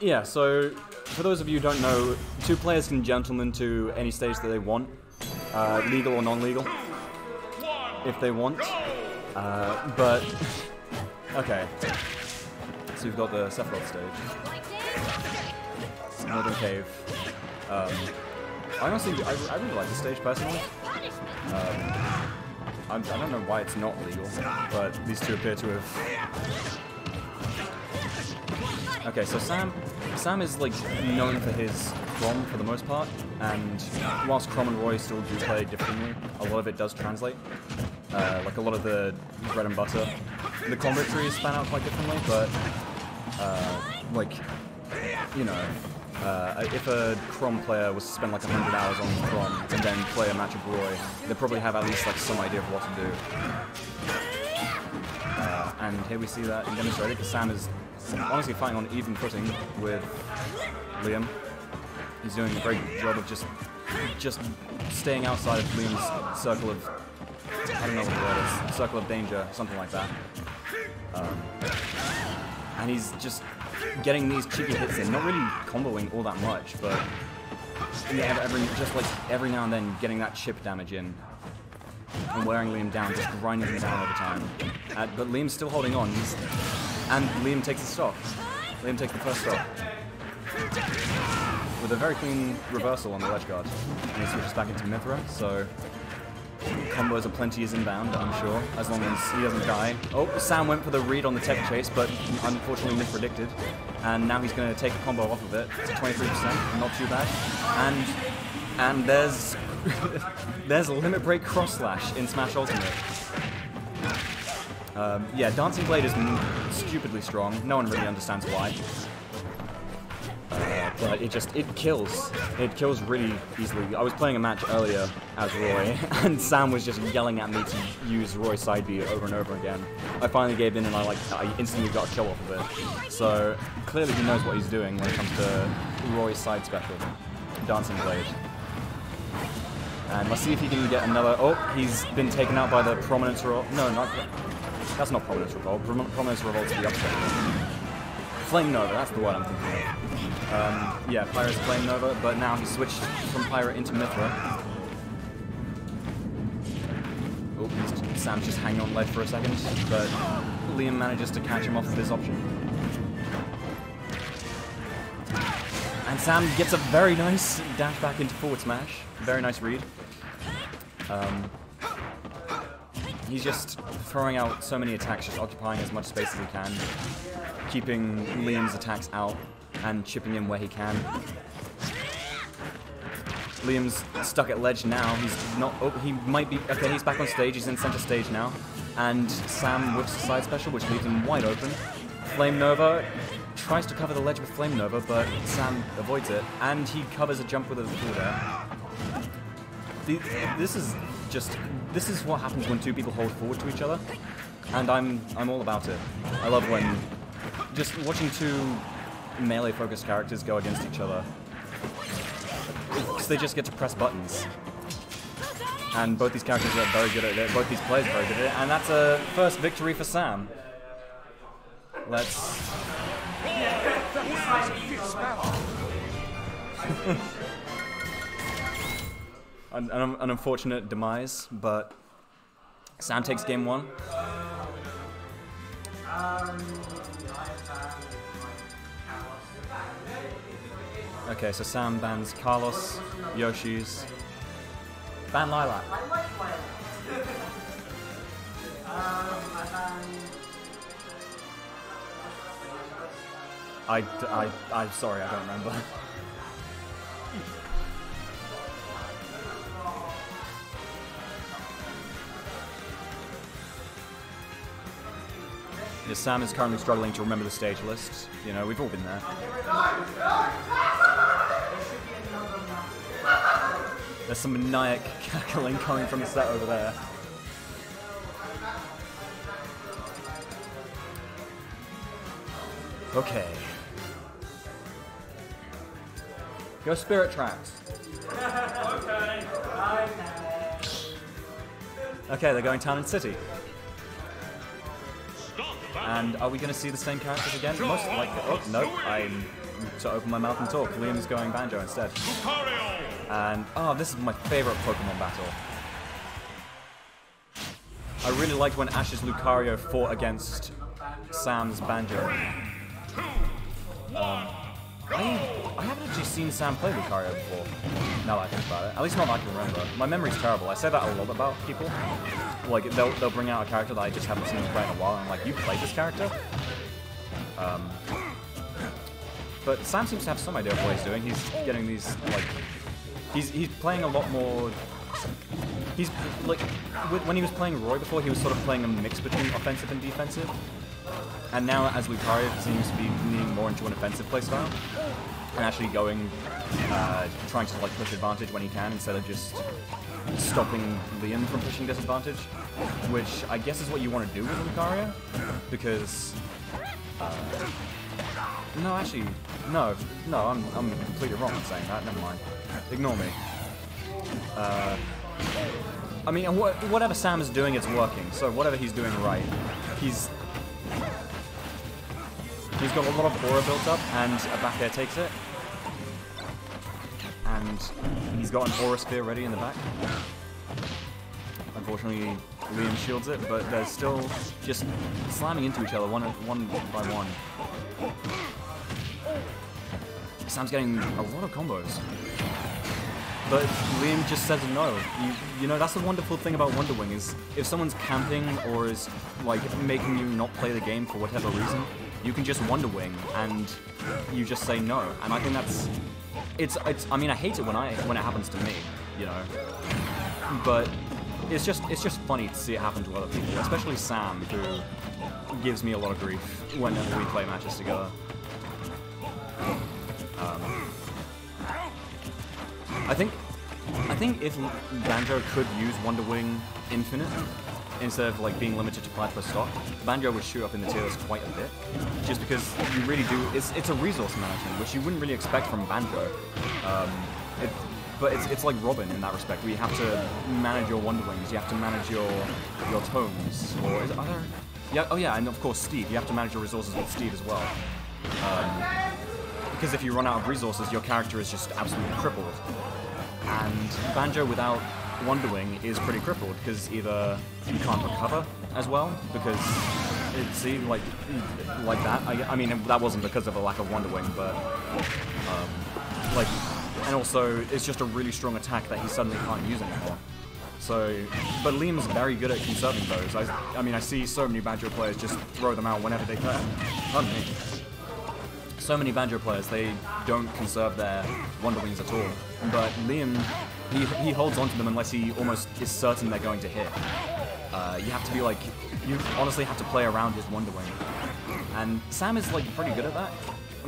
Yeah, so for those of you who don't know, two players can gentleman to any stage that they want, legal or non-legal, if they want. But okay, so we've got the Sephiroth stage, Northern Cave. I really like this stage personally. I don't know why it's not legal, but these two appear to have. Okay, so Sam is like known for his Chrom for the most part, and whilst Chrom and Roy still do play differently, a lot of it does translate. Like a lot of the bread and butter, the combo trees span out quite differently, but like, you know, if a Chrom player was to spend like 100 hours on Chrom and then play a match of Roy, they probably have at least like some idea of what to do. And here we see that demonstrated, because Sam is honestly fighting on even footing with Liam. He's doing a great job of just staying outside of Liam's circle of, I don't know what the word is, circle of danger, something like that. And he's just getting these cheeky hits in, not really comboing all that much, but yeah, every now and then getting that chip damage in and wearing Liam down, just grinding him down over time. But Liam's still holding on, and Liam takes the stock. Liam takes the first stock with a very clean reversal on the ledge guard, and he switches back into Mythra. So combos are plenty is inbound, I'm sure, as long as he doesn't die. Oh, Sam went for the read on the tech chase, but unfortunately mispredicted. And now he's going to take a combo off of it to 23%, not too bad. And there's there's a limit break cross slash in Smash Ultimate. Yeah, Dancing Blade is stupidly strong. No one really understands why. But it kills. It kills really easily. I was playing a match earlier as Roy, and Sam was just yelling at me to use Roy's side B over and over again. I finally gave in, and I instantly got a kill off of it. So clearly he knows what he's doing when it comes to Roy's side special, Dancing Blade. And let's see if he can get another. Oh, he's been taken out by the Prominence Revolt. No, that's not Prominence Revolt. Prominence Revolt's the upstep. Flame Nova, that's the word I'm thinking of. Yeah, Pyra's Flame Nova, but now he's switched from Pyra into Mythra. Oh, Sam's just hanging on ledge for a second, but Liam manages to catch him off of this option. And Sam gets a very nice dash back into forward smash. Very nice read. He's just throwing out so many attacks, just occupying as much space as he can, keeping Liam's attacks out and chipping in where he can. Liam's stuck at ledge now. He's not. Oh, he might be. Okay, he's back on stage. He's in center stage now. And Sam whips the side special, which leaves him wide open. Flame Nova tries to cover the ledge with Flame Nova, but Sam avoids it. And he covers a jump with a forward air. This is what happens when two people hold forward to each other. And I'm all about it. I love when just watching two melee-focused characters go against each other, because they just get to press buttons. And both these characters are very good at it, both these players are very good at it, and that's a first victory for Sam. Let's... an unfortunate demise, but Sam takes game one. Okay, so Sam bans Carlos, Yoshi's, ban Lilac. I'm sorry, I don't remember. Yeah, Sam is currently struggling to remember the stage list. You know, we've all been there. There's some maniac cackling coming from the set over there. Okay. Go Spirit Tracks. Okay, they're going Town and City. And are we going to see the same characters again? Most likely. Oh, no. I'm to open my mouth and talk. Liam's going Banjo instead. And, oh, this is my favorite Pokemon battle. I really liked when Ash's Lucario fought against Sam's Banjo. I haven't actually seen Sam play Lucario before, now that I think about it. At least not that I can remember. My memory's terrible. I say that a lot about people. Like, they'll bring out a character that I just haven't seen play in a while, and I'm like, you played this character? But Sam seems to have some idea of what he's doing. He's getting these, like... He's playing a lot more... He's, like... When he was playing Roy before, he was sort of playing a mix between offensive and defensive. And now, as Lucario seems to be leaning more into an offensive playstyle, and actually going, trying to like push advantage when he can, instead of just stopping Liam from pushing disadvantage, which I guess is what you want to do with Lucario, because, no, actually, no, I'm completely wrong in saying that, never mind, ignore me. I mean, whatever Sam is doing, it's working, so whatever he's doing right, he's got a lot of aura built up, and a back air takes it. And he's got an aura sphere ready in the back. Unfortunately, Liam shields it, but they're still just slamming into each other one by one. Sam's getting a lot of combos. But Liam just says no. You know, that's the wonderful thing about Wonder Wing, is if someone's camping or is like making you not play the game for whatever reason, you can just Wonder Wing and you just say no. And I think that's I mean, I hate it when it happens to me, you know. But it's just funny to see it happen to other people, especially Sam, who gives me a lot of grief whenever we play matches together. I think if Banjo could use Wonder Wing Infinite instead of like being limited to 5 per stock, Banjo would shoot up in the tiers quite a bit. Just because you really do, it's a resource management, which you wouldn't really expect from Banjo. But it's like Robin in that respect, where you have to manage your Wonder Wings, you have to manage your tomes, or is it other? Yeah, oh yeah, and of course Steve. You have to manage your resources with Steve as well. Because if you run out of resources, your character is just absolutely crippled. And Banjo without Wonder Wing is pretty crippled, because either you can't recover as well, because see, like that. I mean, that wasn't because of a lack of Wonder Wing, but like, and also it's just a really strong attack that he suddenly can't use anymore. So, but Liam's very good at conserving those. I mean, I see so many Banjo players just throw them out whenever they can. Pardon me. So many Banjo players, they don't conserve their Wonder Wings at all. But Liam, he holds onto them unless he almost is certain they're going to hit. You have to be like, you honestly have to play around his Wonder Wing. And Sam is like pretty good at that,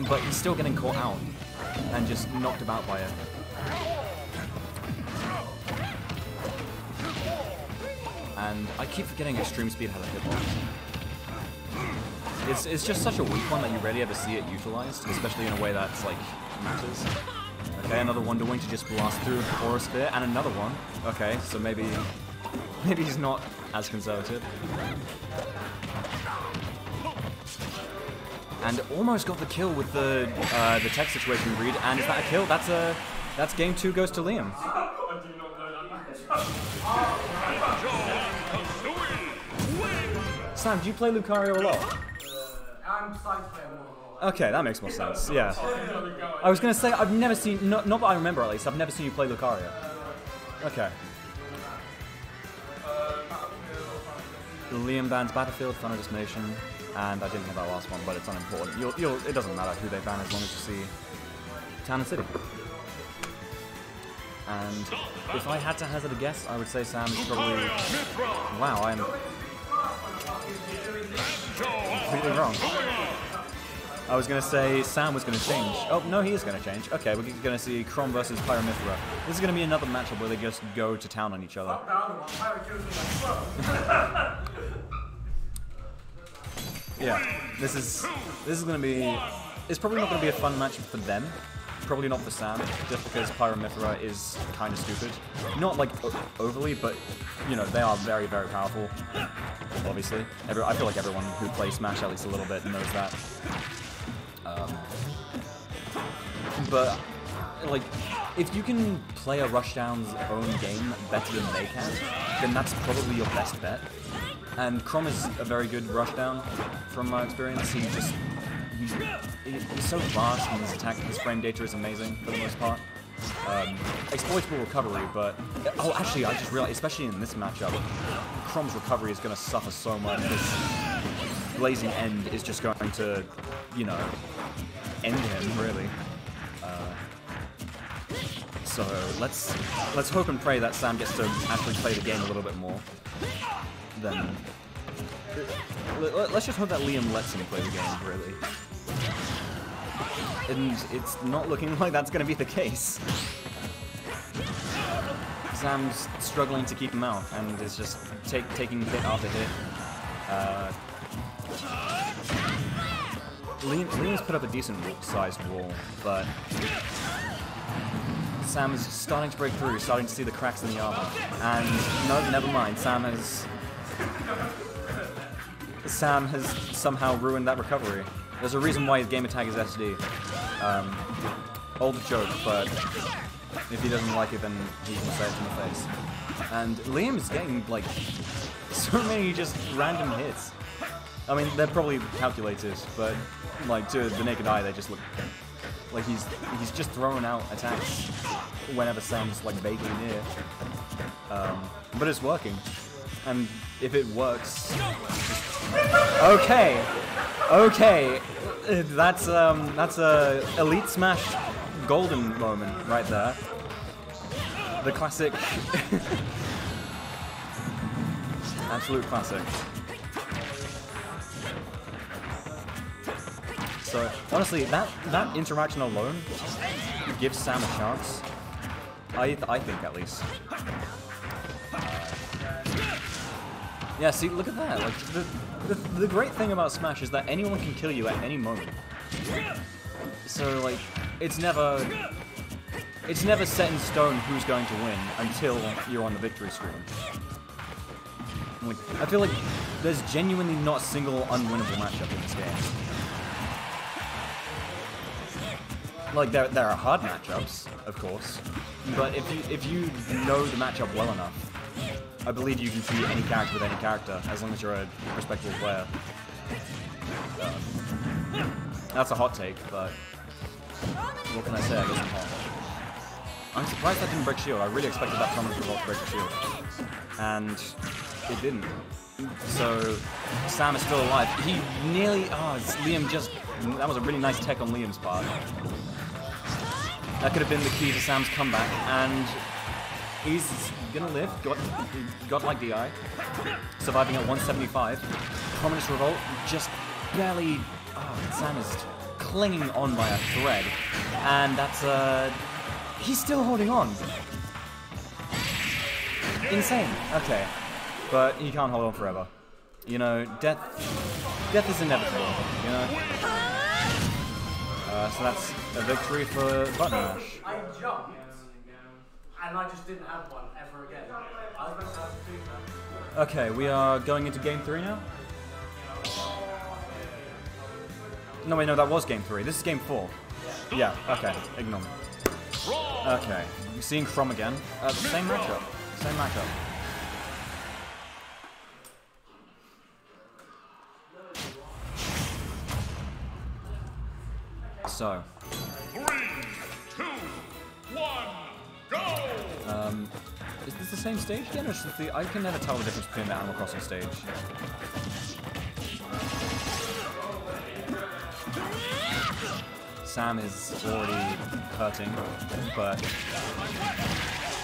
but he's still getting caught out and just knocked about by it. And I keep forgetting Extreme Speed has a hitbox. It's just such a weak one that you rarely ever see it utilized, especially in a way that's like matters. Okay, another Wonder Wing to just blast through Aura Sphere, and another one. Okay, so maybe he's not as conservative. And almost got the kill with the tech situation read, and is that a kill? That's game 2 goes to Liam. Sam, do you play Lucario a lot? I'm starting to play more. Okay, that makes more sense, yeah. I was gonna say, I've never seen, not that I remember at least, I've never seen you play Lucario. Okay. Liam bans Battlefield, Thunder Destination, and I didn't hear that last one, but it's unimportant. It doesn't matter who they ban as long as you see Town and City. And if I had to hazard a guess, I would say Sam is probably... Wow, I'm completely wrong. I was going to say Sam was going to change. Oh, no, he is going to change. Okay, we're going to see Chrom versus Pyra Mythra. This is going to be another matchup where they just go to town on each other. Yeah, this is going to be... It's probably not going to be a fun matchup for them, probably not for Sam, just because Pyra Mythra is kind of stupid. Not like overly, but you know, they are very, very powerful. Obviously. I feel like everyone who plays Smash at least a little bit knows that. But, like, if you can play a Rushdown's own game better than they can, then that's probably your best bet. And Chrom is a very good Rushdown, from my experience. He's so fast, and his frame data is amazing for the most part. Exploitable recovery, but... Oh, actually, I just realized, especially in this matchup, Chrom's recovery is going to suffer so much, because Blazing End is just going to, you know, end him, really. So let's hope and pray that Sam gets to actually play the game a little bit more. Then let's just hope that Liam lets him play the game, really. And it's not looking like that's going to be the case. Sam's struggling to keep him out, and is just taking hit after hit. Liam's put up a decent-sized wall, but Sam is starting to break through, starting to see the cracks in the armor. And no, never mind. Sam has somehow ruined that recovery. There's a reason why his gamer tag is SD. Old joke, but if he doesn't like it, then he can say it to my face. And Liam is getting like so many just random hits. I mean, they're probably calculated, but like to the naked eye, they just look like he's just throwing out attacks whenever Sam's like vaguely near. But it's working, and if it works, okay, that's a Elite Smash golden moment right there. The classic, absolute classic. So honestly, that interaction alone gives Sam a chance. I think at least. Yeah, see, look at that. Like the great thing about Smash is that anyone can kill you at any moment. So like, it's never set in stone who's going to win until you're on the victory screen. Like, I feel like there's genuinely not a single unwinnable matchup in this game. Like, there are hard matchups, of course, but if you know the matchup well enough, I believe you can beat any character with any character, as long as you're a respectable player. That's a hot take, but what can I say? I guess I'm hot. I'm surprised that didn't break shield. I really expected that Prominence Revolt to break the shield. And it didn't. So Sam is still alive. He nearly... Liam just... That was a really nice tech on Liam's part. That could have been the key to Sam's comeback, and he's gonna live. Got like DI. Surviving at 175. Prominence Revolt just barely... Sam is clinging on by a thread. And that's he's still holding on. Insane. Okay. But he can't hold on forever. You know, death is inevitable, you know? So that's a victory for ButtonMash. I jumped, and I just didn't have one ever again. I was meant to have two now. Okay, we are going into game 3 now? No, wait, no, that was game 3. This is game 4. Yeah, okay, ignore me. Okay, we're seeing Chrom again. Same matchup. Same matchup. So. 3, 2, 1, go! Is this the same stage again, or is this the... I can never tell the difference between the Animal Crossing stage. Sam is already hurting, but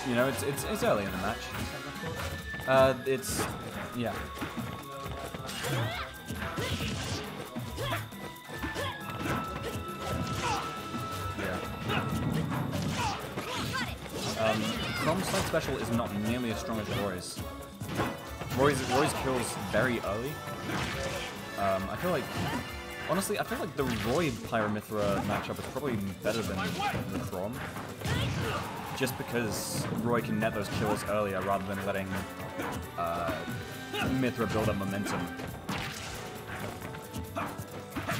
you know, it's early in the match. Yeah. Chrom's side special is not nearly as strong as Roy's. Roy's kills very early. I feel like Honestly, I feel like the Roy Pyra Mythra matchup is probably better than the Chrom. Just because Roy can net those kills earlier rather than letting Mythra build up momentum.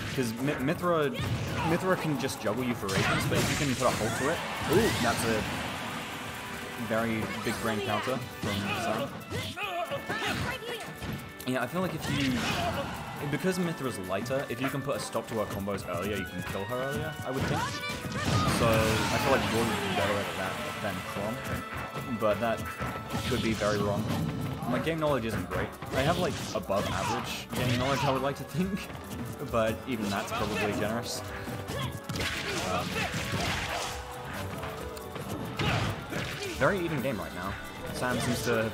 Because Mythra can just juggle you for radiance, but if you can put a hold to it, ooh, that's a very big brain counter from Sam. Yeah, I feel like because Mythra's lighter, if you can put a stop to her combos earlier, you can kill her earlier, I would think. So I feel like Roy would be better at that than Chrom, but that could be very wrong. My game knowledge isn't great. I have like above average game knowledge, I would like to think, but even that's probably generous. Very even game right now. Sam seems to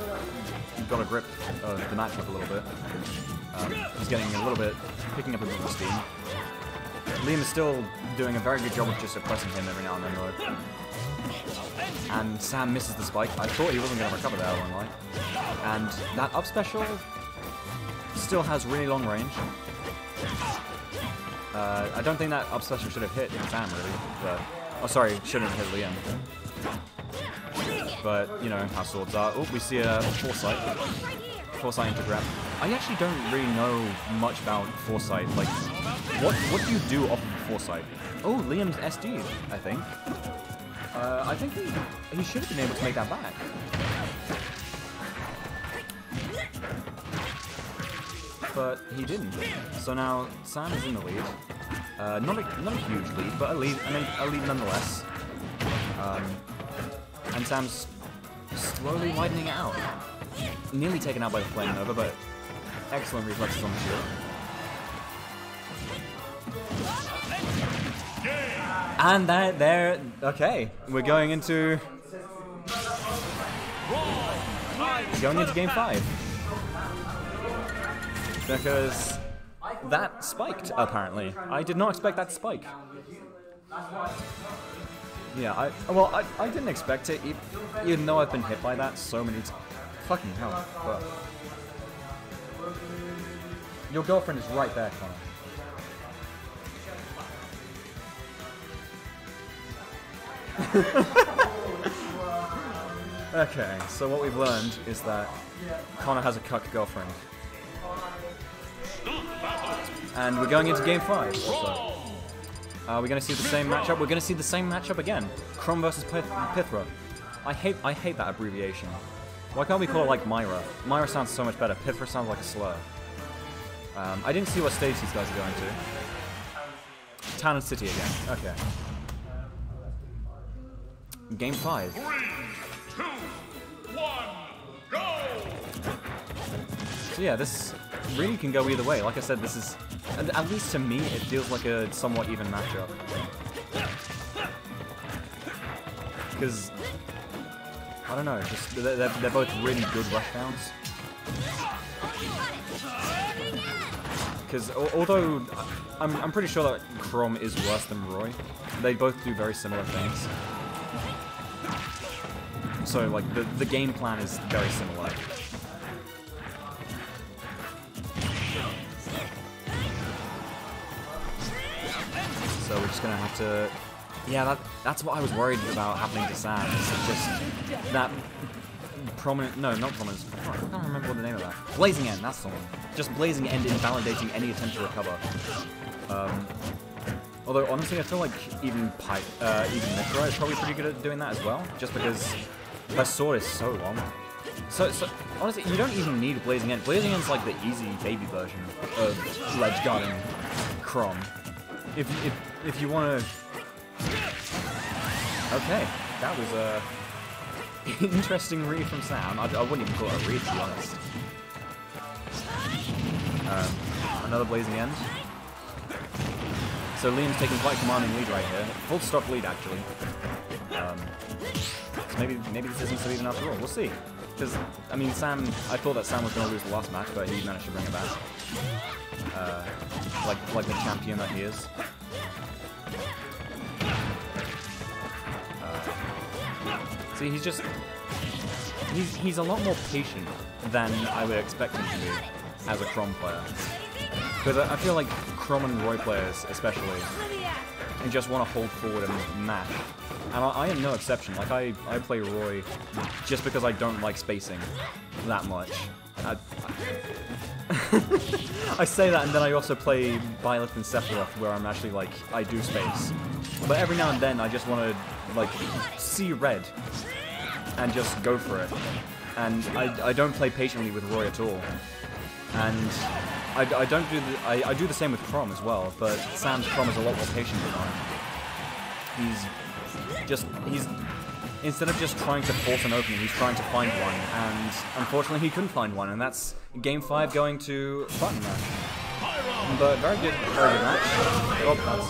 have got a grip of the matchup a little bit. He's getting a little bit, picking up a bit of steam. Liam is still doing a very good job of just suppressing him every now and then though. And Sam misses the spike. I thought he wasn't going to recover that, I won't lie. And that up special still has really long range. I don't think that up special should have hit Sam really, but... Oh sorry, shouldn't have hit Liam. But, you know, how swords are. Oh, we see a Foresight. Foresight into grab. I actually don't really know much about Foresight. Like, what do you do off of Foresight? Oh, Liam's SD'd, I think. I think he should have been able to make that back. But he didn't. So now Sam is in the lead. Not a huge lead, but a lead nonetheless. And Sam's slowly widening it out. Nearly taken out by the Flame Nova, but excellent reflexes on the shield. And okay, we're going into game 5. Because that spiked, apparently. I did not expect that to spike. Yeah, I didn't expect it, even though I've been hit by that so many times. Fucking hell. But your girlfriend is right there, Connor. Okay, so what we've learned is that Connor has a cuck girlfriend. And we're going into game 5 also. We're going to see the same matchup. We're going to see the same matchup again. Chrom versus Pythra. I hate that abbreviation. Why can't we call it like Myra? Myra sounds so much better. Pythra sounds like a slur. I didn't see what stage these guys are going to. Town and City again. Okay. Game 5. 3, 2, 1, go! So yeah, this really can go either way. Like I said, this is, at least to me, it feels like a somewhat even matchup. Because, I don't know, just they're both really good rush downs. Because although I'm pretty sure that Chrom is worse than Roy, they both do very similar things. So like the game plan is very similar. So we're just gonna have to. Yeah, that's what I was worried about happening to Sam. It's just that prominent. No, not prominent. I can't remember what the name of that. Blazing End. That's the one. Just Blazing End invalidating any attempt to recover. Although honestly, I feel like even Mythra is probably pretty good at doing that as well, just because her sword is so long. So honestly, you don't even need Blazing End. Blazing End's like the easy baby version of ledge guarding Chrom. If you want to. Okay, that was a interesting read from Sam. I wouldn't even call it a read, to be honest. Another Blazing End. So Liam's taking quite a commanding lead right here. Full stop lead, actually. So maybe this isn't so even after all. We'll see. Because, I mean, Sam, I thought that Sam was going to lose the last match, but he managed to bring it back. Like the champion that he is. See, he's a lot more patient than I would expect him to be as a Chrom player. Because I feel like Chrom and Roy players, especially, and just want to hold forward and mash. And I am no exception. Like, I play Roy just because I don't like spacing that much. I say that, and then I also play Byleth and Sephiroth, where I'm actually, like, I do space. But every now and then, I just want to, like, see red and just go for it. And I don't play patiently with Roy at all. And I don't do I do the same with Chrom as well, but Sam's Chrom is a lot more patient than mine. He's instead of just trying to force an opening, he's trying to find one, and unfortunately he couldn't find one, and that's Game 5 going to ButtonMash. But very good match. Oh, that's